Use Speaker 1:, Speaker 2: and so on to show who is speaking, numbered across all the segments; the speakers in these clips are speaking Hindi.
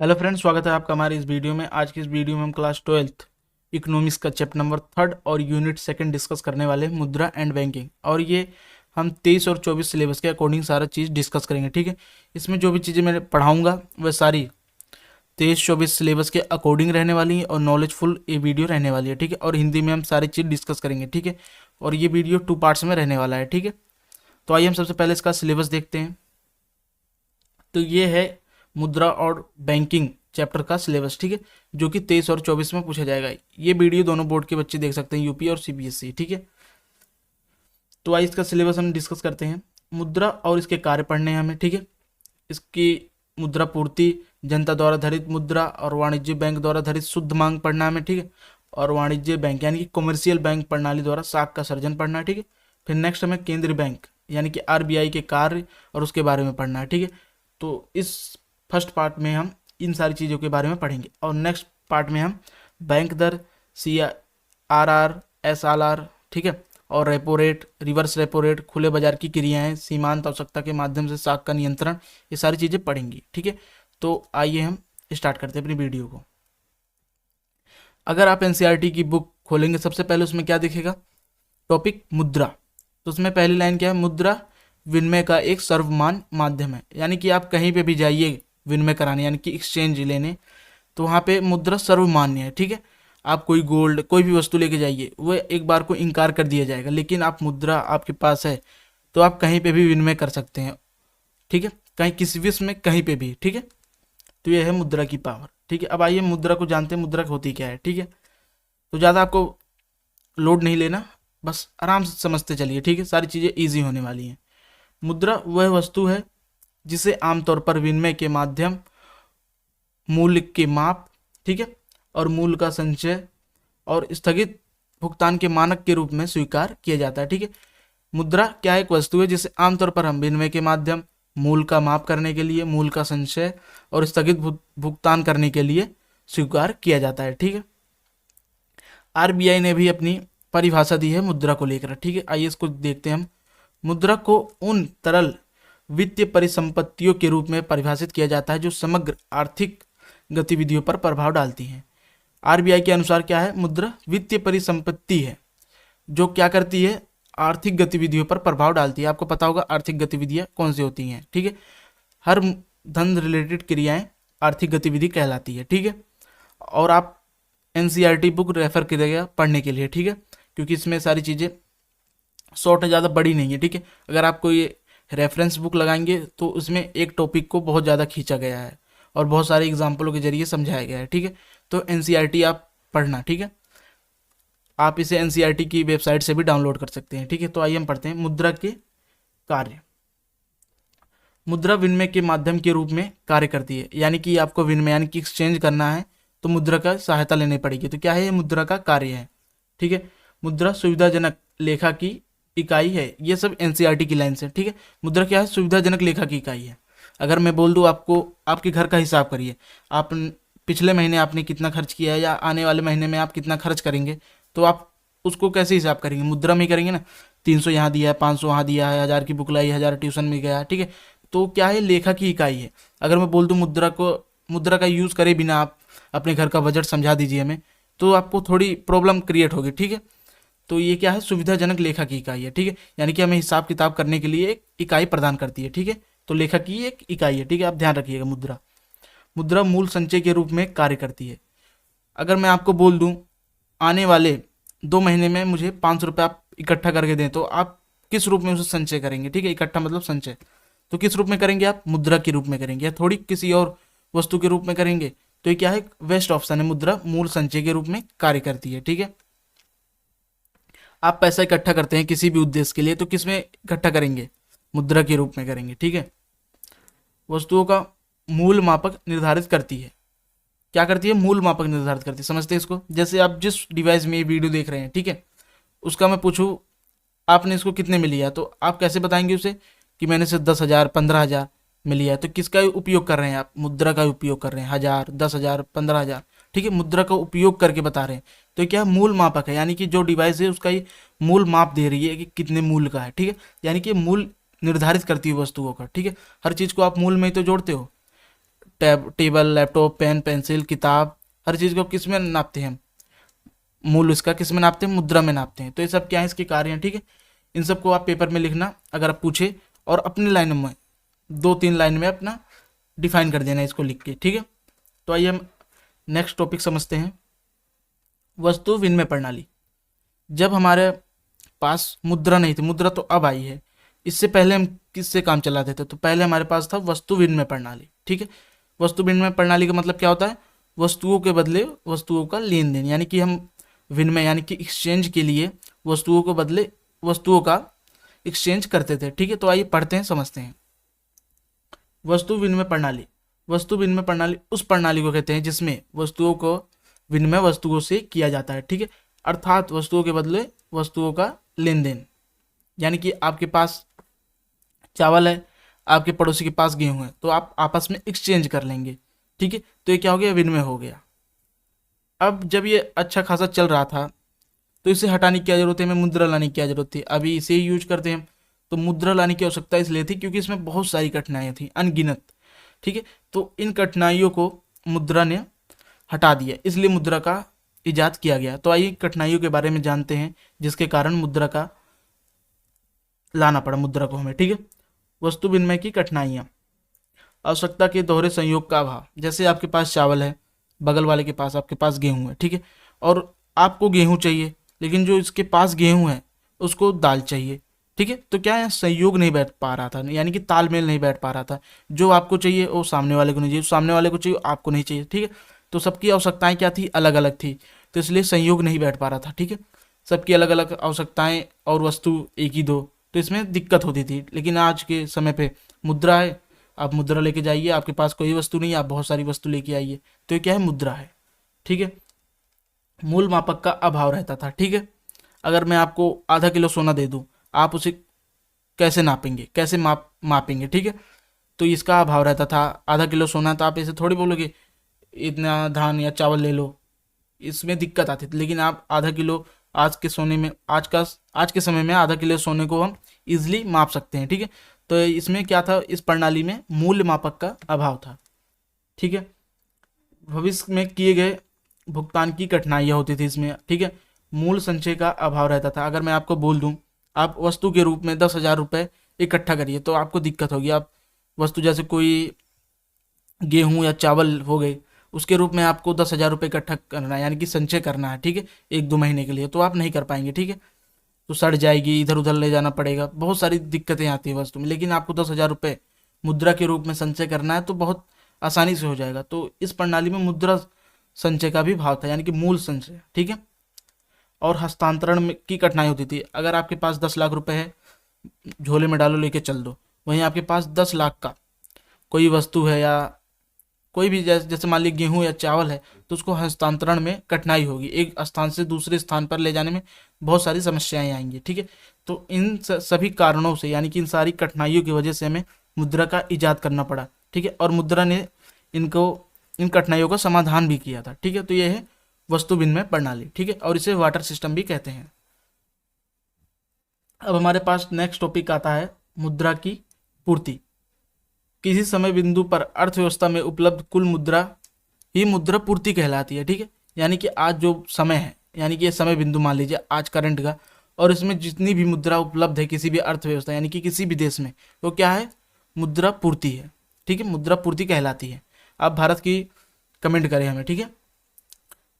Speaker 1: हेलो फ्रेंड्स, स्वागत है आपका हमारे इस वीडियो में। आज की इस वीडियो में हम क्लास 12th इकोनॉमिक्स का चैप्टर नंबर 3 और यूनिट 2 डिस्कस करने वाले हैं, मुद्रा एंड बैंकिंग। और ये हम 23 और 24 सिलेबस के अकॉर्डिंग सारा चीज़ डिस्कस करेंगे, ठीक है। इसमें जो भी चीज़ें मैं पढ़ाऊँगा वह सारी 23-24 सिलेबस के अकॉर्डिंग रहने वाली है और नॉलेजफुल ये वीडियो रहने वाली है, ठीक है। और हिंदी में हम सारी चीज़ डिस्कस करेंगे, ठीक है। और ये वीडियो 2 पार्ट्स में रहने वाला है, ठीक है। तो आइए हम सबसे पहले इसका सिलेबस देखते हैं। तो ये है मुद्रा और बैंकिंग चैप्टर का सिलेबस, ठीक है, जो कि 23 और 24 में पूछा जाएगा। ये वीडियो दोनों बोर्ड के बच्चे देख सकते हैं, यूपी और सीबीएसई, ठीक है। तो आइए इसका सिलेबस हम डिस्कस करते हैं। मुद्रा और इसके कार्य पढ़ने हैं हमें, ठीक है। इसकी मुद्रा पूर्ति, जनता द्वारा धरित मुद्रा और वाणिज्य बैंक द्वारा धरित शुद्ध मांग पढ़ना है हमें, ठीक है। और वाणिज्य बैंक यानी कि कॉमर्शियल बैंक प्रणाली द्वारा साख का सर्जन पढ़ना है, ठीक है। फिर नेक्स्ट हमें केंद्रीय बैंक यानी कि आरबीआई के कार्य और उसके बारे में पढ़ना है, ठीक है। तो इस फर्स्ट पार्ट में हम इन सारी चीज़ों के बारे में पढ़ेंगे और नेक्स्ट पार्ट में हम बैंक दर, CRR, SRR, ठीक है, और repo rate, reverse repo rate, खुले बाजार की क्रियाएं, सीमांत आवश्यकता के माध्यम से साख का नियंत्रण, ये सारी चीज़ें पढ़ेंगी, ठीक है। तो आइए हम स्टार्ट करते हैं अपनी वीडियो को। अगर आप एनसीईआरटी की बुक खोलेंगे, सबसे पहले उसमें क्या दिखेगा? टॉपिक मुद्रा। तो उसमें पहली लाइन क्या है? मुद्रा विनिमय का एक सर्वमान्य माध्यम है। यानी कि आप कहीं पे भी जाइए विनिमय कराने, यानी कि एक्सचेंज लेने, तो वहाँ पे मुद्रा सर्वमान्य है, ठीक है। आप कोई गोल्ड, कोई भी वस्तु लेके जाइए, वह एक बार को इनकार कर दिया जाएगा, लेकिन आप मुद्रा आपके पास है तो आप कहीं पे भी विनिमय कर सकते हैं, ठीक है, कहीं किसी विश्व में कहीं पे भी, ठीक है। तो ये है मुद्रा की पावर, ठीक है। अब आइए मुद्रा को जानते हैं, मुद्रा होती क्या है, ठीक है। तो ज़्यादा आपको लोड नहीं लेना, बस आराम से समझते चलिए, ठीक है। सारी चीज़ें ईजी होने वाली हैं। मुद्रा वह वस्तु है जिसे आमतौर पर विनिमय के माध्यम, मूल्य के माप, ठीक है, और मूल्य का संचय और स्थगित भुगतान के मानक के रूप में स्वीकार किया जाता है, ठीक है। मुद्रा क्या है? एक वस्तु है जिसे आमतौर पर हम विनिमय के माध्यम, मूल्य का माप करने के लिए, मूल्य का संचय और स्थगित भुगतान करने के लिए स्वीकार किया जाता है, ठीक है। आरबीआई ने भी अपनी परिभाषा दी है मुद्रा को लेकर, ठीक है। आइए इसको देखते हैं हम। मुद्रा को उन तरल वित्तीय परिसंपत्तियों के रूप में परिभाषित किया जाता है जो समग्र आर्थिक गतिविधियों पर प्रभाव डालती हैं। आरबीआई के अनुसार क्या है? मुद्रा वित्तीय परिसंपत्ति है जो क्या करती है? आर्थिक गतिविधियों पर प्रभाव डालती है। आपको पता होगा आर्थिक गतिविधियां कौन सी होती हैं, ठीक है। हर धन रिलेटेड क्रियाएं आर्थिक गतिविधि कहलाती है, ठीक है। और आप एनसीईआरटी बुक रेफर करिएगा पढ़ने के लिए, ठीक है, क्योंकि इसमें सारी चीज़ें शॉर्ट है, ज़्यादा बड़ी नहीं है, ठीक है। अगर आपको ये रेफरेंस बुक लगाएंगे तो उसमें एक टॉपिक को बहुत ज़्यादा खींचा गया है और बहुत सारे एग्जाम्पलों के जरिए समझाया गया है, ठीक है। तो एनसीईआरटी आप पढ़ना, ठीक है। आप इसे एनसीईआरटी की वेबसाइट से भी डाउनलोड कर सकते हैं, ठीक है। तो आइए हम पढ़ते हैं मुद्रा के कार्य। मुद्रा विनिमय के माध्यम के रूप में कार्य करती है, यानी कि आपको विनिमय यानी कि एक्सचेंज करना है तो मुद्रा का सहायता लेनी पड़ेगी। तो क्या है? ये मुद्रा का कार्य है, ठीक है। मुद्रा सुविधाजनक लेखा की इकाई है। ये सब एनसीईआरटी की लाइन से, ठीक है। मुद्रा क्या है? सुविधाजनक लेखा की इकाई है। अगर मैं बोल दूं आपको, आपके घर का हिसाब करिए, आप पिछले महीने आपने कितना खर्च किया है या आने वाले महीने में आप कितना खर्च करेंगे, तो आप उसको कैसे हिसाब करेंगे? मुद्रा में ही करेंगे ना। 300 यहाँ दिया है, 500 वहाँ दिया है, 1000 की बुक लाई, 1000 ट्यूशन में गया, ठीक है। तो क्या है? लेखा की इकाई है। अगर मैं बोल दूं मुद्रा को, मुद्रा का यूज़ करे बिना आप अपने घर का बजट समझा दीजिए हमें, तो आपको थोड़ी प्रॉब्लम क्रिएट होगी, ठीक है। तो ये क्या है? सुविधाजनक लेखा की इकाई है, ठीक है। यानी कि हमें हिसाब किताब करने के लिए एक इकाई प्रदान करती है, ठीक है। तो लेखा की एक इकाई है, ठीक है। आप ध्यान रखिएगा। मुद्रा, मुद्रा मूल संचय के रूप में कार्य करती है। अगर मैं आपको बोल दूं आने वाले 2 महीने में मुझे 500 रुपये आप इकट्ठा करके दें, तो आप किस रूप में उसे संचय करेंगे, ठीक है। इकट्ठा मतलब संचय, तो किस रूप में करेंगे? आप मुद्रा के रूप में करेंगे, या थोड़ी किसी और वस्तु के रूप में करेंगे। तो ये क्या है? वेस्ट ऑप्शन है। मुद्रा मूल संचय के रूप में कार्य करती है, ठीक है। आप पैसा इकट्ठा करते हैं किसी भी उद्देश्य के लिए, तो किस में इकट्ठा करेंगे? मुद्रा के रूप में करेंगे, ठीक है। वस्तुओं का मूल मापक निर्धारित करती है। क्या करती है? मूल मापक निर्धारित करती है। समझते हैं इसको? जैसे आप जिस डिवाइस में ये वीडियो देख रहे हैं, ठीक है, उसका मैं पूछूं आपने इसको कितने में लिया, तो आप कैसे बताएंगे उसे कि मैंने सिर्फ 10,000, 15,000 में लिया है? तो किसका उपयोग कर रहे हैं आप? मुद्रा का उपयोग कर रहे हैं। 1000, 10,000, 15,000, ठीक है, मुद्रा का उपयोग करके बता रहे हैं। तो ये क्या है? मूल मापक है, यानी कि जो डिवाइस है उसका ये मूल माप दे रही है कि कितने मूल का है, ठीक है। यानी कि मूल निर्धारित करती है वस्तुओं का, ठीक है। हर चीज़ को आप मूल में ही तो जोड़ते हो। टेबल, लैपटॉप, पेन, पेंसिल, किताब, हर चीज़ को किस में नापते हैं हम? मूल इसका किस में नापते हैं? मुद्रा में नापते हैं। तो ये सब क्या है, इसके कार्य हैं। ठीक है, इन सबको आप पेपर में लिखना अगर आप पूछे, और अपनी लाइन में 2-3 लाइन में अपना डिफाइन कर देना इसको लिख के। ठीक है, तो आइए हम नेक्स्ट टॉपिक समझते हैं, वस्तु विनिमय प्रणाली। जब हमारे पास मुद्रा नहीं थी, मुद्रा तो अब आई है, इससे पहले हम किससे काम चलाते थे? तो पहले हमारे पास था वस्तु विनिमय प्रणाली। ठीक है, वस्तु विनिमय प्रणाली का मतलब क्या होता है? वस्तुओं के बदले वस्तुओं का लेन देन, यानी कि हम विनिमय यानी कि एक्सचेंज के लिए वस्तुओं को बदले वस्तुओं का एक्सचेंज करते थे। ठीक है, तो आइए पढ़ते हैं, समझते हैं। वस्तु विनिमय प्रणाली, वस्तु विनिमय प्रणाली उस प्रणाली को कहते हैं जिसमें वस्तुओं को विनिमय वस्तुओं से किया जाता है। ठीक है, अर्थात वस्तुओं के बदले वस्तुओं का लेन देन, यानी कि आपके पास चावल है, आपके पड़ोसी के पास गेहूं है, तो आप आपस में एक्सचेंज कर लेंगे। ठीक है, तो ये क्या हो गया? विनिमय हो गया। अब जब ये अच्छा खासा चल रहा था तो इसे हटाने की क्या जरूरत है? हमें मुद्रा लाने की क्या जरूरत थी? अभी इसे ही यूज करते हैं हम। तो मुद्रा लाने की आवश्यकता इसलिए थी क्योंकि इसमें बहुत सारी कठिनाइयाँ थी, अनगिनत। ठीक है, तो इन कठिनाइयों को मुद्रा ने हटा दिया, इसलिए मुद्रा का इजाद किया गया। तो आइए कठिनाइयों के बारे में जानते हैं जिसके कारण मुद्रा का लाना पड़ा, मुद्रा को हमें। ठीक है, वस्तु विनिमय की कठिनाइयाँ। आवश्यकता के दोहरे संयोग का अभाव। जैसे आपके पास चावल है, बगल वाले के पास आपके पास गेहूं है। ठीक है, और आपको गेहूं चाहिए, लेकिन जो इसके पास गेहूं है उसको दाल चाहिए। ठीक है, तो क्या है, संयोग नहीं बैठ पा रहा था, यानी कि तालमेल नहीं बैठ पा रहा था। जो आपको चाहिए वो सामने वाले को नहीं चाहिए, सामने वाले को चाहिए आपको नहीं चाहिए। ठीक है, तो सबकी आवश्यकताएं क्या थी? अलग अलग थी, तो इसलिए संयोग नहीं बैठ पा रहा था। ठीक है, सबकी अलग अलग आवश्यकताएं और वस्तु एक ही दो, तो इसमें दिक्कत होती थी। लेकिन आज के समय पे मुद्रा है, आप मुद्रा लेके जाइए, आपके पास कोई वस्तु नहीं है, आप बहुत सारी वस्तु लेके आइए, तो ये क्या है? मुद्रा है। ठीक है, मूल मापक का अभाव रहता था। ठीक है, अगर मैं आपको आधा किलो सोना दे दूं, आप उसे कैसे नापेंगे, कैसे मापेंगे? ठीक है, तो इसका अभाव रहता था। आधा किलो सोना, तो आप ऐसे थोड़ी बोलोगे इतना धान या चावल ले लो, इसमें दिक्कत आती थी। लेकिन आप आधा किलो आज के सोने में, आज के समय में आधा किलो सोने को हम इजिली माप सकते हैं। ठीक है, तो इसमें क्या था? इस प्रणाली में मूल्य मापक का अभाव था। ठीक है, भविष्य में किए गए भुगतान की कठिनाइयाँ होती थी इसमें। ठीक है, मूल संचय का अभाव रहता था। अगर मैं आपको बोल दूं आप वस्तु के रूप में 10,000 रुपये इकट्ठा करिए, तो आपको दिक्कत होगी। आप वस्तु जैसे कोई गेहूं या चावल हो गए, उसके रूप में आपको 10,000 रुपये इकट्ठा करना है, यानी कि संचय करना है। ठीक है, 1-2 महीने के लिए, तो आप नहीं कर पाएंगे। ठीक है, तो सड़ जाएगी, इधर उधर ले जाना पड़ेगा, बहुत सारी दिक्कतें आती है वस्तु में। लेकिन आपको 10,000 रुपये मुद्रा के रूप में संचय करना है तो बहुत आसानी से हो जाएगा। तो इस प्रणाली में मुद्रा संचय का भी भाव था, यानी कि मूल संचय। ठीक है, और हस्तांतरण में की कठिनाई होती थी। अगर आपके पास 10 लाख रुपए है, झोले में डालो, लेके चल दो, वहीं आपके पास 10 लाख का कोई वस्तु है या कोई भी, जैसे मान लीजिए गेहूं या चावल है, तो उसको हस्तांतरण में कठिनाई होगी, एक स्थान से दूसरे स्थान पर ले जाने में बहुत सारी समस्याएं आएंगी। ठीक है, तो इन सभी कारणों से, यानी कि इन सारी कठिनाइयों की वजह से हमें मुद्रा का इजाद करना पड़ा। ठीक है, और मुद्रा ने इन कठिनाइयों का समाधान भी किया था। ठीक है, तो यह है वस्तु विनिमय प्रणाली। ठीक है, और इसे वाटर सिस्टम भी कहते हैं। अब हमारे पास नेक्स्ट टॉपिक आता है मुद्रा की पूर्ति। किसी समय बिंदु पर अर्थव्यवस्था में उपलब्ध कुल मुद्रा ही मुद्रा पूर्ति कहलाती है। ठीक है, यानी कि आज जो समय है, यानी कि ये समय बिंदु मान लीजिए आज करंट का, और इसमें जितनी भी मुद्रा उपलब्ध है किसी भी अर्थव्यवस्था यानी कि किसी भी देश में, वो क्या है? मुद्रा पूर्ति है। ठीक है, मुद्रा पूर्ति कहलाती है। आप भारत की कमेंट करें हमें। ठीक है,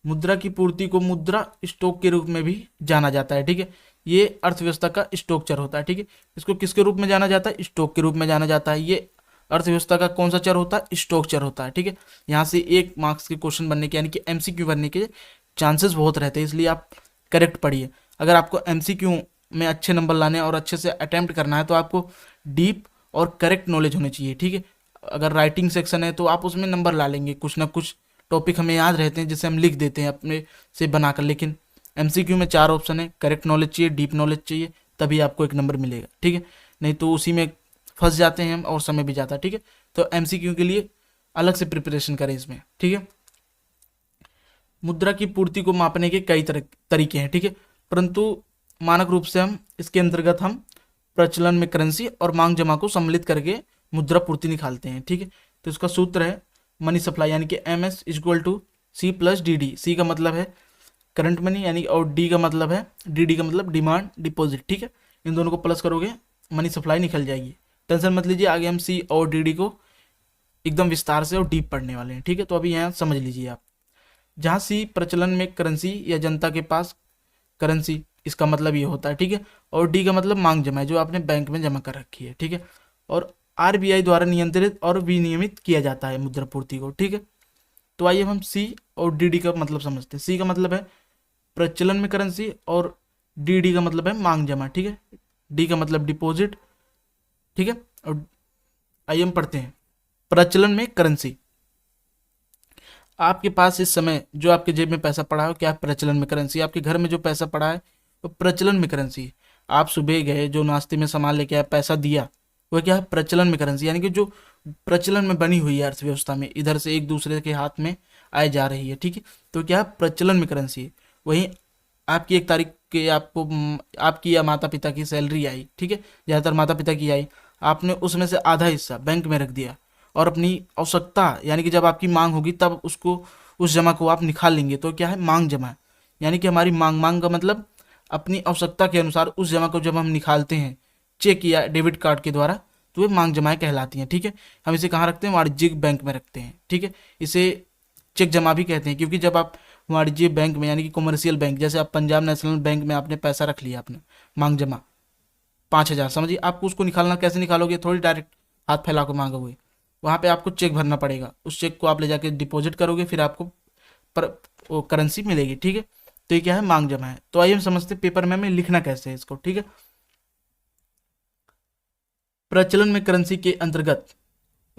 Speaker 1: मुद्रा की पूर्ति को मुद्रा स्टॉक के रूप में भी जाना जाता है। ठीक है, ये अर्थव्यवस्था का स्टॉक चर होता है। ठीक है, इसको किसके रूप में जाना जाता है? स्टॉक के रूप में जाना जाता है। ये अर्थव्यवस्था का कौन सा चर होता है? स्टॉक चर होता है। ठीक है, यहाँ से 1 मार्क्स के क्वेश्चन बनने के, यानी कि एमसीक्यू बनने के चांसेस बहुत रहते हैं, इसलिए आप करेक्ट पढ़िए। अगर आपको एमसीक्यू में अच्छे नंबर लाने और अच्छे से अटेम्प्ट करना है तो आपको डीप और करेक्ट नॉलेज होनी चाहिए। ठीक है, अगर राइटिंग सेक्शन है तो आप उसमें नंबर ला लेंगे, कुछ ना कुछ टॉपिक हमें याद रहते हैं जिसे हम लिख देते हैं अपने से बनाकर। लेकिन एमसीक्यू में 4 ऑप्शन है, करेक्ट नॉलेज चाहिए, डीप नॉलेज चाहिए, तभी आपको 1 नंबर मिलेगा। ठीक है, नहीं तो उसी में फंस जाते हैं हम और समय भी जाता है। ठीक है, तो एमसीक्यू के लिए अलग से प्रिपरेशन करें इसमें। ठीक है, मुद्रा की पूर्ति को मापने के कई तरीके हैं। ठीक है, परंतु मानक रूप से हम इसके अंतर्गत हम प्रचलन में करेंसी और मांग जमा को सम्मिलित करके मुद्रा पूर्ति निकालते हैं। ठीक है, तो इसका सूत्र है मनी सप्लाई यानी कि MS equal to C plus DD। C का मतलब है करंट मनी यानी, और D का मतलब है, DD का मतलब डिमांड डिपॉजिट, ठीक है। इन दोनों को प्लस करोगे मनी सप्लाई निकल जाएगी। टेंशन मत लीजिए, आगे हम C और DD को एकदम विस्तार से और डीप पढ़ने वाले हैं, ठीक है। तो अभी यहाँ समझ लीजिए आप, जहाँ C प्रचलन में करेंसी या जनता के पास करेंसी, इसका मतलब ये होता है, ठीक है। और D का मतलब मांग जमा है, जो आपने बैंक में जमा कर रखी है, ठीक है। और RBI द्वारा नियंत्रित और विनियमित किया जाता है मुद्रापूर्ति को, ठीक है। तो आइए हम C और DD का मतलब समझते हैं। C का मतलब है प्रचलन में करेंसी और DD का मतलब है मांग जमा, ठीक है। D का मतलब डिपॉजिट, ठीक है। और आइए हम पढ़ते हैं। प्रचलन में करेंसी, आपके पास इस समय जो आपके जेब में पैसा पड़ा है क्या प्रचलन में करेंसी। आपके घर में जो पैसा पड़ा है वो प्रचलन में करेंसी। आप सुबह गए, जो नाश्ते में सामान लेके आए, पैसा दिया, वह क्या है प्रचलन में करेंसी, यानी कि जो प्रचलन में बनी हुई है अर्थव्यवस्था में, इधर से एक दूसरे के हाथ में आए जा रही है, ठीक है। तो क्या है प्रचलन में करेंसी है। वहीं आपकी 1 तारीख के आपको आपकी या माता पिता की सैलरी आई, ठीक है, ज़्यादातर माता पिता की आई, आपने उसमें से आधा हिस्सा बैंक में रख दिया और अपनी आवश्यकता यानी कि जब आपकी मांग होगी तब उसको, उस जमा को आप निकाल लेंगे, तो क्या है मांग जमा है। यानी कि हमारी मांग का मतलब अपनी आवश्यकता के अनुसार उस जमा को जब हम निकालते हैं चेक या डेबिट कार्ड के द्वारा, तो वे मांग जमाएं कहलाती हैं, ठीक है। हम इसे कहाँ रखते हैं, वाणिज्यिक बैंक में रखते हैं, ठीक है। इसे चेक जमा भी कहते हैं, क्योंकि जब आप वाणिज्यिक बैंक में यानी कि कॉमर्शियल बैंक, जैसे आप पंजाब नेशनल बैंक में आपने पैसा रख लिया, आपने मांग जमा 5,000, समझिए, आपको उसको निकालना, कैसे निकालोगे, थोड़ी डायरेक्ट हाथ फैला कर मांगोगे, वहाँ पे आपको चेक भरना पड़ेगा, उस चेक को आप ले जाके डिपॉजिट करोगे, फिर आपको पर वो करेंसी मिलेगी, ठीक है। तो ये क्या है मांग जमा है। तो आइए हम समझते हैं पेपर में हमें लिखना कैसे है इसको, ठीक है। प्रचलन में करेंसी के अंतर्गत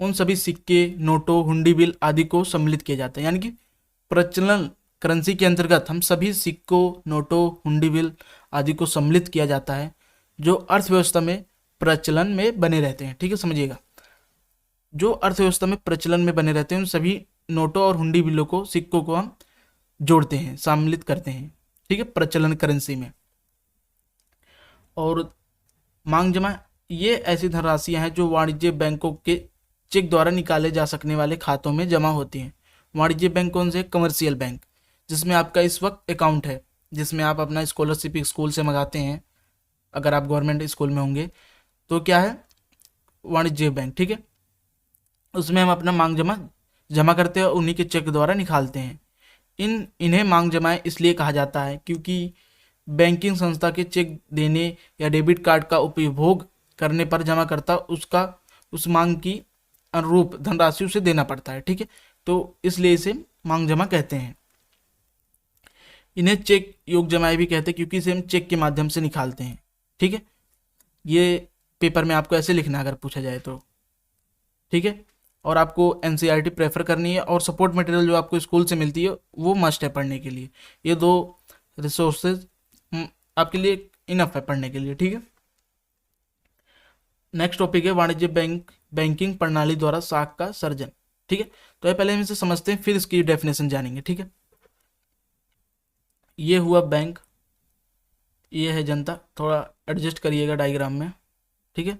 Speaker 1: उन सभी सिक्के, नोटों, हुंडी बिल आदि को सम्मिलित किया जाता है। यानी कि प्रचलन करेंसी के अंतर्गत हम सभी सिक्कों, नोटों, हुंडी बिल आदि को सम्मिलित किया जाता है जो अर्थव्यवस्था में प्रचलन में बने रहते हैं, ठीक है, समझिएगा। जो अर्थव्यवस्था में प्रचलन में बने रहते हैं उन सभी नोटों और हुंडी बिलों को, सिक्कों को हम जोड़ते हैं, सम्मिलित करते हैं, ठीक है, प्रचलन करेंसी में। और मांग जमा, ये ऐसी धनराशियां हैं जो वाणिज्य बैंकों के चेक द्वारा निकाले जा सकने वाले खातों में जमा होती हैं। वाणिज्य बैंक कौन से, कमर्शियल बैंक, जिसमें आपका इस वक्त अकाउंट है, जिसमें आप अपना स्कॉलरशिप स्कूल से मंगाते हैं, अगर आप गवर्नमेंट स्कूल में होंगे तो क्या है वाणिज्य बैंक, ठीक है। उसमें हम अपना मांग जमा जमा करते हैं और उन्हीं के चेक द्वारा निकालते हैं। इन्हें मांग जमाएं इसलिए कहा जाता है क्योंकि बैंकिंग संस्था के चेक देने या डेबिट कार्ड का उपभोग करने पर जमाकर्ता उसका उस मांग की अनुरूप धनराशि उसे देना पड़ता है, ठीक है। तो इसलिए इसे मांग जमा कहते हैं। इन्हें चेक योग जमाएं भी कहते हैं क्योंकि इसे हम चेक के माध्यम से निकालते हैं, ठीक है। ये पेपर में आपको ऐसे लिखना अगर पूछा जाए तो, ठीक है। और आपको NCERT प्रेफर करनी है और सपोर्ट मटेरियल जो आपको स्कूल से मिलती है वो मस्ट है पढ़ने के लिए। ये 2 रिसोर्सेज आपके लिए इनफ है पढ़ने के लिए, ठीक है। नेक्स्ट टॉपिक है वाणिज्य बैंकिंग प्रणाली द्वारा साख का सर्जन, ठीक है। तो ये पहले हम इसे समझते हैं, फिर इसकी डेफिनेशन जानेंगे, ठीक है। ये हुआ बैंक, ये है जनता, थोड़ा एडजस्ट करिएगा डायग्राम में, ठीक है।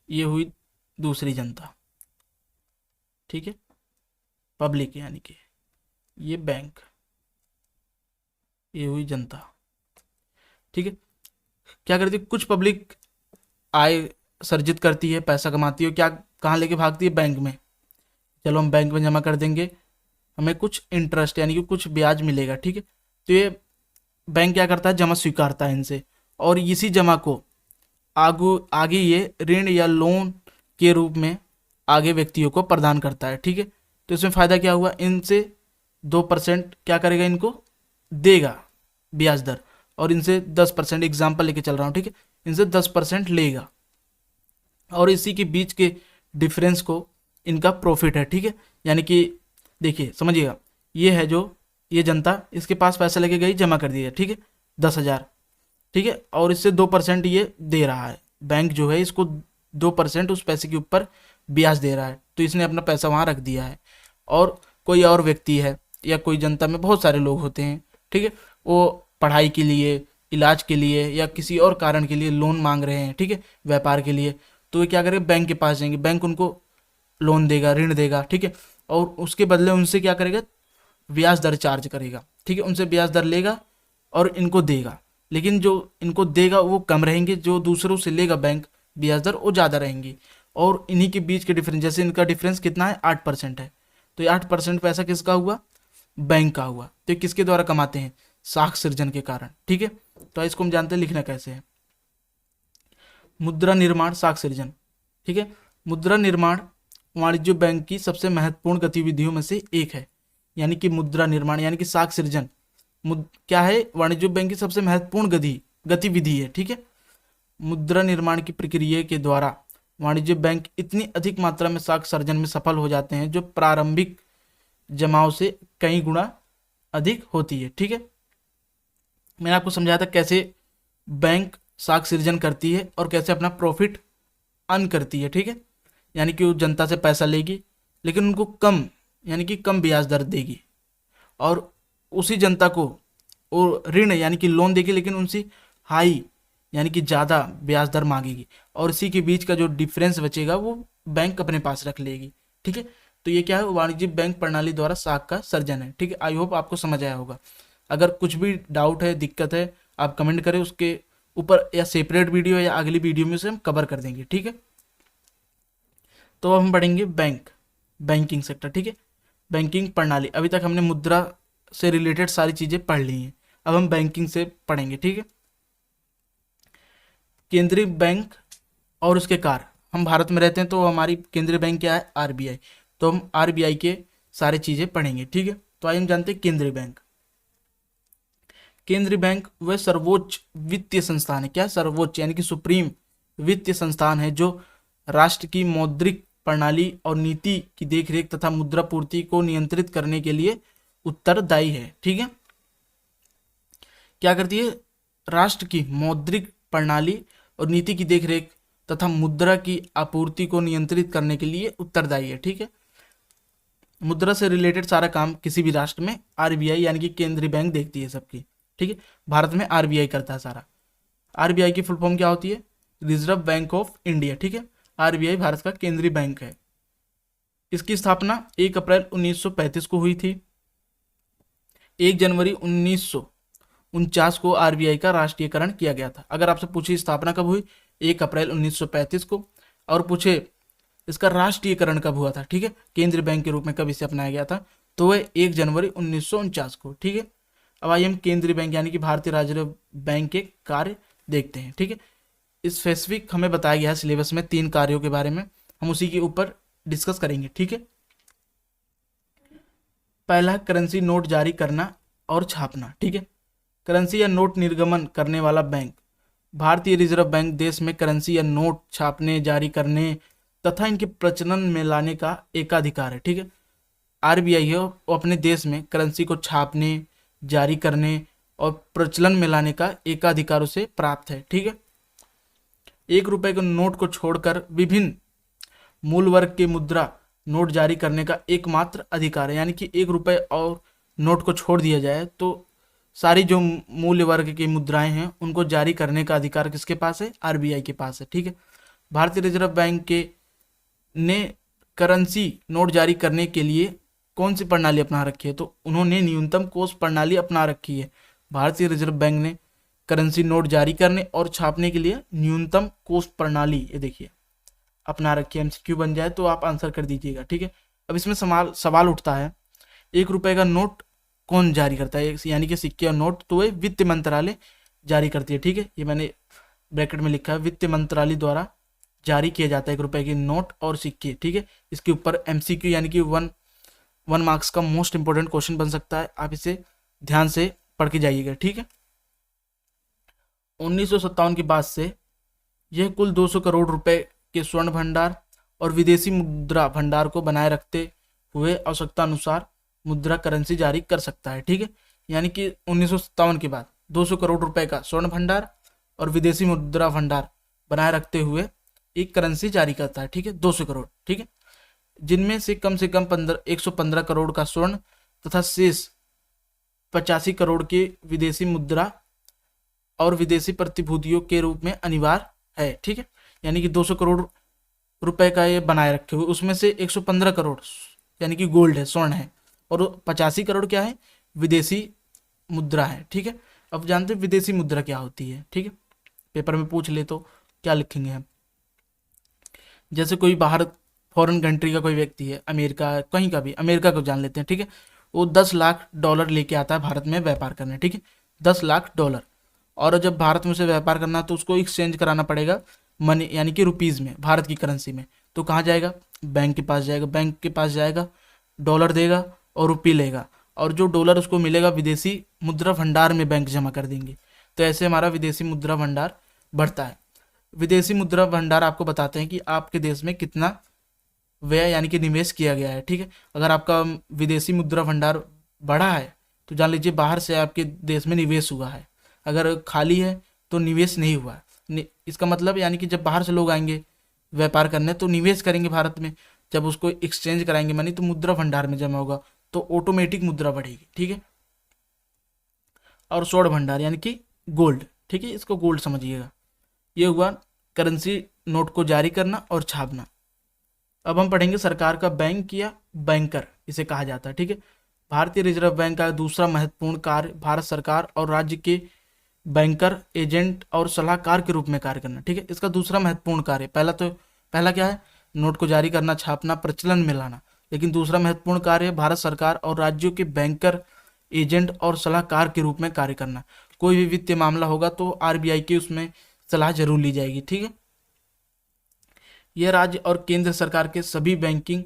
Speaker 1: ये हुई दूसरी जनता, ठीक है, पब्लिक, यानी कि ये बैंक, ये हुई जनता, ठीक है। क्या करती है, कुछ पब्लिक आय सर्जित करती है, पैसा कमाती है, क्या कहाँ लेके भागती है, बैंक में। चलो हम बैंक में जमा कर देंगे, हमें कुछ इंटरेस्ट यानी कि कुछ ब्याज मिलेगा, ठीक है। तो ये बैंक क्या करता है, जमा स्वीकारता है इनसे, और इसी जमा को आगे ये ऋण या लोन के रूप में आगे व्यक्तियों को प्रदान करता है, ठीक है। तो इसमें फ़ायदा क्या हुआ, इनसे 2% क्या करेगा, इनको देगा ब्याज दर, और इनसे 10%, एग्जाम्पल लेके चल रहा हूँ, ठीक है, इनसे 10% लेगा, और इसी के बीच के डिफरेंस को इनका प्रॉफिट है, ठीक है। यानी कि देखिए समझिएगा, ये है जो ये जनता, इसके पास पैसा लेके गई, जमा कर दिया, ठीक है, 10,000, ठीक है, और इससे 2% ये दे रहा है, बैंक जो है इसको 2% उस पैसे के ऊपर ब्याज दे रहा है, तो इसने अपना पैसा वहाँ रख दिया है। और कोई और व्यक्ति है या कोई जनता में बहुत सारे लोग होते हैं, ठीक है, वो पढ़ाई के लिए, इलाज के लिए या किसी और कारण के लिए लोन मांग रहे हैं, ठीक है, व्यापार के लिए, तो ये क्या करेंगे, बैंक के पास जाएंगे, बैंक उनको लोन देगा, ऋण देगा, ठीक है। और उसके बदले उनसे क्या करेगा, ब्याज दर चार्ज करेगा। ठीक है, उनसे ब्याज दर लेगा और इनको देगा, लेकिन जो इनको देगा वो कम रहेंगे, जो दूसरों से लेगा बैंक ब्याज दर वो ज़्यादा रहेंगी। और इन्हीं के बीच के डिफरेंस, जैसे इनका डिफरेंस कितना है, 8% है, तो ये 8% पैसा किसका हुआ, बैंक का हुआ। तो ये किसके द्वारा कमाते हैं, साख सृजन के कारण। ठीक है, तो इसको हम जानते हैं, लिखना कैसे है। मुद्रा निर्माण, साख सृजन। ठीक है, मुद्रा निर्माण वाणिज्य बैंक की सबसे महत्वपूर्ण गतिविधियों में से एक है। यानी कि मुद्रा निर्माण यानी कि साख सृजन क्या है, वाणिज्य बैंक की सबसे महत्वपूर्ण गतिविधि है। ठीक है, मुद्रा निर्माण की प्रक्रिया के द्वारा वाणिज्य बैंक इतनी अधिक मात्रा में साख सृजन में सफल हो जाते हैं जो प्रारंभिक जमाव से कई गुना अधिक होती है। ठीक है, मैंने आपको समझाया था कैसे बैंक साख सृजन करती है और कैसे अपना प्रॉफिट अर्न करती है। ठीक है, यानी कि वो जनता से पैसा लेगी लेकिन उनको कम यानी कि कम ब्याज दर देगी, और उसी जनता को वो ऋण यानी कि लोन देगी लेकिन उनसे हाई यानी कि ज़्यादा ब्याज दर मांगेगी, और इसी के बीच का जो डिफरेंस बचेगा वो बैंक अपने पास रख लेगी। ठीक है, तो ये क्या है, वाणिज्यिक बैंक प्रणाली द्वारा साख का सृजन है। ठीक है, आई होप आपको समझ आया होगा। अगर कुछ भी डाउट है, दिक्कत है, आप कमेंट करें, उसके ऊपर या सेपरेट वीडियो या अगली वीडियो में से हम कवर कर देंगे। ठीक है, तो अब हम पढ़ेंगे बैंकिंग सेक्टर। ठीक है, बैंकिंग प्रणाली। अभी तक हमने मुद्रा से रिलेटेड सारी चीज़ें पढ़ ली हैं, अब हम बैंकिंग से पढ़ेंगे। ठीक है, केंद्रीय बैंक और उसके कार्य। हम भारत में रहते हैं तो हमारी केंद्रीय बैंक क्या है, आरबीआई। तो हम आरबीआई के सारी चीज़ें पढ़ेंगे। ठीक है, तो आइए हम जानते हैं केंद्रीय बैंक। केंद्रीय बैंक वह सर्वोच्च वित्तीय संस्थान है। क्या, सर्वोच्च यानी कि सुप्रीम वित्तीय संस्थान है जो राष्ट्र की मौद्रिक प्रणाली और नीति की देखरेख तथा मुद्रा पूर्ति को नियंत्रित करने के लिए उत्तरदायी है। ठीक है, क्या करती है, राष्ट्र की मौद्रिक प्रणाली और नीति की देखरेख तथा मुद्रा की आपूर्ति को नियंत्रित करने के लिए उत्तरदायी है। ठीक है, मुद्रा से रिलेटेड सारा काम किसी भी राष्ट्र में आरबीआई यानी कि केंद्रीय बैंक देखती है सबकी। ठीक है, भारत में आरबीआई करता है सारा। आरबीआई की फुल फॉर्म क्या होती है, रिजर्व बैंक ऑफ इंडिया। ठीक है, आरबीआई भारत का केंद्रीय बैंक है। इसकी स्थापना 1 अप्रैल 1935 को हुई थी। 1 जनवरी 1949 को आरबीआई का राष्ट्रीयकरण किया गया था। अगर आपसे पूछे स्थापना कब हुई, 1 अप्रैल 1935 को, और पूछे इसका राष्ट्रीयकरण कब हुआ था, ठीक है, केंद्रीय बैंक के रूप में कब इसे अपनाया गया था, तो वह 1 जनवरी 1949 को। ठीक है, अब आइए हम केंद्रीय बैंक यानी कि भारतीय रिजर्व बैंक के कार्य देखते हैं। ठीक है, इस स्पेसिफिक हमें बताया गया है सिलेबस में 3 कार्यों के बारे में, हम उसी के ऊपर डिस्कस करेंगे। ठीक है, पहला करेंसी नोट जारी करना और छापना। ठीक है, करेंसी या नोट निर्गमन करने वाला बैंक। भारतीय रिजर्व बैंक देश में करेंसी या नोट छापने, जारी करने तथा इनके प्रचलन में लाने का एकाधिकार है। ठीक है, आरबीआई है वो अपने देश में करेंसी को छापने, जारी करने और प्रचलन में लाने का एकाधिकार उसे प्राप्त है। ठीक है, 1 रुपए के नोट को छोड़कर विभिन्न मूल वर्ग के मुद्रा नोट जारी करने का एकमात्र अधिकार है। यानी कि 1 रुपए और नोट को छोड़ दिया जाए तो सारी जो मूल्य वर्ग की मुद्राएं हैं उनको जारी करने का अधिकार किसके पास है, आरबीआई के पास है। ठीक है, भारतीय रिजर्व बैंक के ने करेंसी नोट जारी करने के लिए कौन सी प्रणाली अपना रखी है, तो उन्होंने न्यूनतम कोष प्रणाली अपना रखी है। भारतीय रिजर्व बैंक ने करेंसी नोट जारी करने और छापने के लिए न्यूनतम कोष प्रणाली, ये देखिए, अपना रखी है। एमसीक्यू बन जाए तो आप आंसर कर दीजिएगा। ठीक है, अब इसमें सवाल उठता है, 1 रुपए का नोट कौन जारी करता है, यानी कि सिक्के और नोट, तो वह वित्त मंत्रालय जारी करती है। ठीक है, ये मैंने ब्रैकेट में लिखा है, वित्त मंत्रालय द्वारा जारी किया जाता है 1 रुपए के नोट और सिक्के। ठीक है, इसके ऊपर एमसीक्यू यानी कि वन मार्क्स का मोस्ट इंपोर्टेंट क्वेश्चन बन सकता है, आप इसे ध्यान से पढ़ के जाइएगा। ठीक है, 1957 के बाद से यह कुल 200 करोड़ रुपए के स्वर्ण भंडार और विदेशी मुद्रा भंडार को बनाए रखते हुए आवश्यकता अनुसार मुद्रा करेंसी जारी कर सकता है। ठीक है, यानी कि 1957 के बाद 200 करोड़ रुपए का स्वर्ण भंडार और विदेशी मुद्रा भंडार बनाए रखते हुए एक करेंसी जारी करता है। ठीक है, 200 करोड़। ठीक है, जिनमें से कम 115 करोड़ का स्वर्ण तथा शेष 85 करोड़ के विदेशी मुद्रा और विदेशी प्रतिभूतियों के रूप में अनिवार्य है। ठीक है, यानी कि 200 करोड़ रुपए का ये बनाए रखे हुए, उसमें से 115 करोड़ यानी कि गोल्ड है, स्वर्ण है, और 85 करोड़ क्या है, विदेशी मुद्रा है। ठीक है, अब जानते हैं विदेशी मुद्रा क्या होती है। ठीक है, पेपर में पूछ ले तो क्या लिखेंगे हम। जैसे कोई बाहर फॉरेन कंट्री का कोई व्यक्ति है, अमेरिका, कहीं का भी, अमेरिका को जान लेते हैं। ठीक है, वो 10 लाख डॉलर लेके आता है भारत में व्यापार करने। ठीक है, 10 लाख डॉलर, और जब भारत में से व्यापार करना है तो उसको एक्सचेंज कराना पड़ेगा मनी यानी कि रुपीज़ में, भारत की करेंसी में। तो कहाँ जाएगा, बैंक के पास जाएगा, बैंक के पास जाएगा, डॉलर देगा और रुपये लेगा, और जो डॉलर उसको मिलेगा विदेशी मुद्रा भंडार में बैंक जमा कर देंगे। तो ऐसे हमारा विदेशी मुद्रा भंडार बढ़ता है। विदेशी मुद्रा भंडार आपको बताते हैं कि आपके देश में कितना व्यय यानी कि निवेश किया गया है। ठीक है, अगर आपका विदेशी मुद्रा भंडार बढ़ा है तो जान लीजिए बाहर से आपके देश में निवेश हुआ है, अगर खाली है तो निवेश नहीं हुआ है। इसका मतलब यानी कि जब बाहर से लोग आएंगे व्यापार करने तो निवेश करेंगे भारत में, जब उसको एक्सचेंज कराएंगे मनी तो मुद्रा भंडार में जमा होगा, तो ऑटोमेटिक मुद्रा बढ़ेगी। ठीक है, और स्वर्ण भंडार यानी कि गोल्ड। ठीक है, इसको गोल्ड समझिएगा। ये हुआ करेंसी नोट को जारी करना और छापना। अब हम पढ़ेंगे सरकार का बैंक या बैंकर इसे कहा जाता है। ठीक है, भारतीय रिजर्व बैंक का दूसरा महत्वपूर्ण कार्य भारत सरकार और राज्य के बैंकर, एजेंट और सलाहकार के रूप में कार्य करना। ठीक है, इसका दूसरा महत्वपूर्ण कार्य, पहला क्या है, नोट को जारी करना, छापना, प्रचलन में लाना। लेकिन दूसरा महत्वपूर्ण कार्य है भारत सरकार और राज्यों के बैंकर, एजेंट और सलाहकार के रूप में कार्य करना। कोई भी वित्तीय मामला होगा तो आरबीआई की उसमें सलाह जरूर ली जाएगी। ठीक है, यह राज्य और केंद्र सरकार के सभी बैंकिंग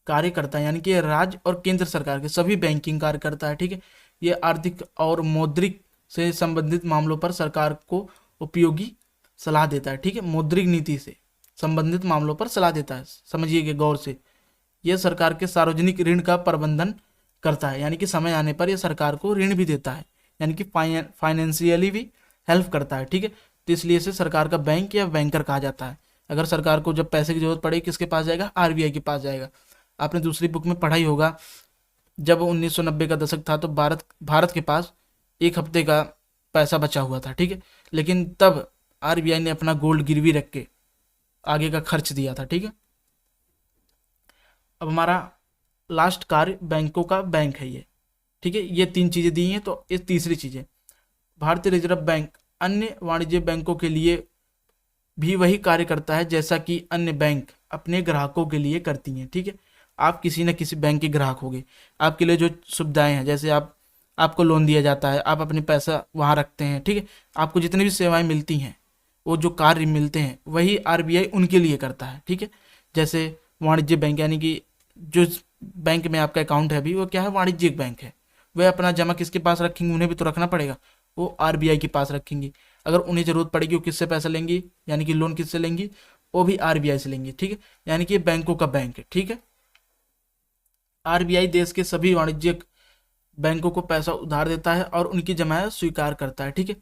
Speaker 1: कार्य करता है, यानी कि राज्य और केंद्र सरकार के सभी बैंकिंग कार्य करता है। ठीक है, यह आर्थिक और मौद्रिक से संबंधित मामलों पर सरकार को उपयोगी सलाह देता है। ठीक है, मौद्रिक नीति से संबंधित मामलों पर सलाह देता है, समझिएगा गौर से। यह सरकार के सार्वजनिक ऋण का प्रबंधन करता है, यानी कि समय आने पर यह सरकार को ऋण भी देता है, यानी कि फाइनेंशियली भी हेल्प करता है। ठीक है, तो इसलिए इसे सरकार का बैंक या बैंकर कहा जाता है। अगर सरकार को जब पैसे की जरूरत पड़े किसके पास जाएगा, आरबीआई के पास जाएगा। आपने दूसरी बुक में पढ़ा ही होगा, जब 1990 का दशक था तो भारत के पास एक हफ्ते का पैसा बचा हुआ था। ठीक है, लेकिन तब आरबीआई ने अपना गोल्ड गिरवी रख के आगे का खर्च दिया था। ठीक है, अब हमारा लास्ट कार्य बैंकों का बैंक है ये। ठीक है, ये 3 चीज़ें दी हैं, तो ये तीसरी चीज़ है, भारतीय रिजर्व बैंक अन्य वाणिज्य बैंकों के लिए भी वही कार्य करता है जैसा कि अन्य बैंक अपने ग्राहकों के लिए करती हैं। ठीक है, आप किसी न किसी बैंक के ग्राहक होंगे, आपके लिए जो सुविधाएं हैं, जैसे आपको लोन दिया जाता है, आप अपने पैसा वहाँ रखते हैं। ठीक है, आपको जितनी भी सेवाएं मिलती हैं, वो जो कार्य मिलते हैं वही आरबीआई उनके लिए करता है। ठीक है, जैसे वाणिज्य बैंक यानी कि जो बैंक में आपका अकाउंट है अभी वो क्या है, वाणिज्यिक बैंक है, वह अपना जमा किसके पास रखेंगे, उन्हें भी तो रखना पड़ेगा, वो आरबीआई के पास रखेंगी। अगर उन्हें जरूरत पड़ेगी वो किससे पैसा लेंगी, यानी कि लोन किससे लेंगी, वो भी आरबीआई से लेंगी। ठीक है, यानी कि बैंकों का बैंक है। ठीक है, आरबीआई देश के सभी वाणिज्यिक बैंकों को पैसा उधार देता है और उनकी जमायत स्वीकार करता है। ठीक है,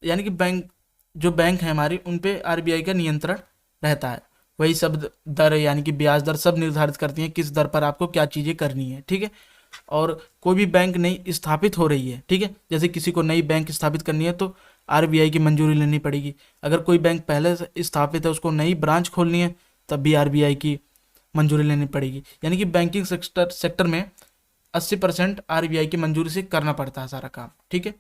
Speaker 1: यानी कि बैंक है हमारी, उन पे आरबीआई का नियंत्रण रहता है। वही सब दर यानी कि ब्याज दर सब निर्धारित करती हैं किस दर पर आपको क्या चीज़ें करनी है। ठीक है, और कोई भी बैंक नई स्थापित हो रही है, ठीक है, जैसे किसी को नई बैंक स्थापित करनी है तो आरबीआई की मंजूरी लेनी पड़ेगी। अगर कोई बैंक पहले से स्थापित है उसको नई ब्रांच खोलनी है तब भी आरबीआई की मंजूरी लेनी पड़ेगी। यानी कि बैंकिंग सेक्टर में 80% आरबीआई की मंजूरी से करना पड़ता है सारा काम। ठीक है,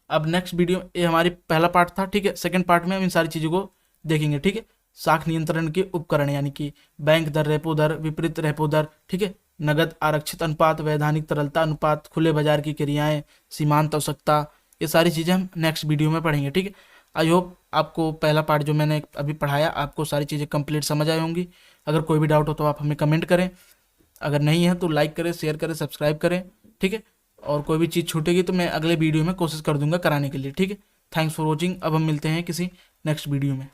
Speaker 1: अब नेक्स्ट वीडियो, ये हमारी पहला पार्ट था। ठीक है, सेकंड पार्ट में हम इन सारी चीज़ों को देखेंगे। ठीक है, साख नियंत्रण के उपकरण यानी कि बैंक दर, रेपो दर, विपरीत रेपो दर, ठीक है, नगद आरक्षित अनुपात, वैधानिक तरलता अनुपात, खुले बाजार की क्रियाएं, सीमांत आवश्यकता, ये सारी चीज़ें हम नेक्स्ट वीडियो में पढ़ेंगे। ठीक है, आई होप आपको पहला पार्ट जो मैंने अभी पढ़ाया आपको सारी चीज़ें कंप्लीट समझ आई होंगी। अगर कोई भी डाउट हो तो आप हमें कमेंट करें, अगर नहीं है तो लाइक करें, शेयर करें, सब्सक्राइब करें। ठीक है, और कोई भी चीज़ छूटेगी तो मैं अगले वीडियो में कोशिश कर दूंगा कराने के लिए। ठीक है, थैंक्स फॉर वॉचिंग। अब हम मिलते हैं किसी नेक्स्ट वीडियो में।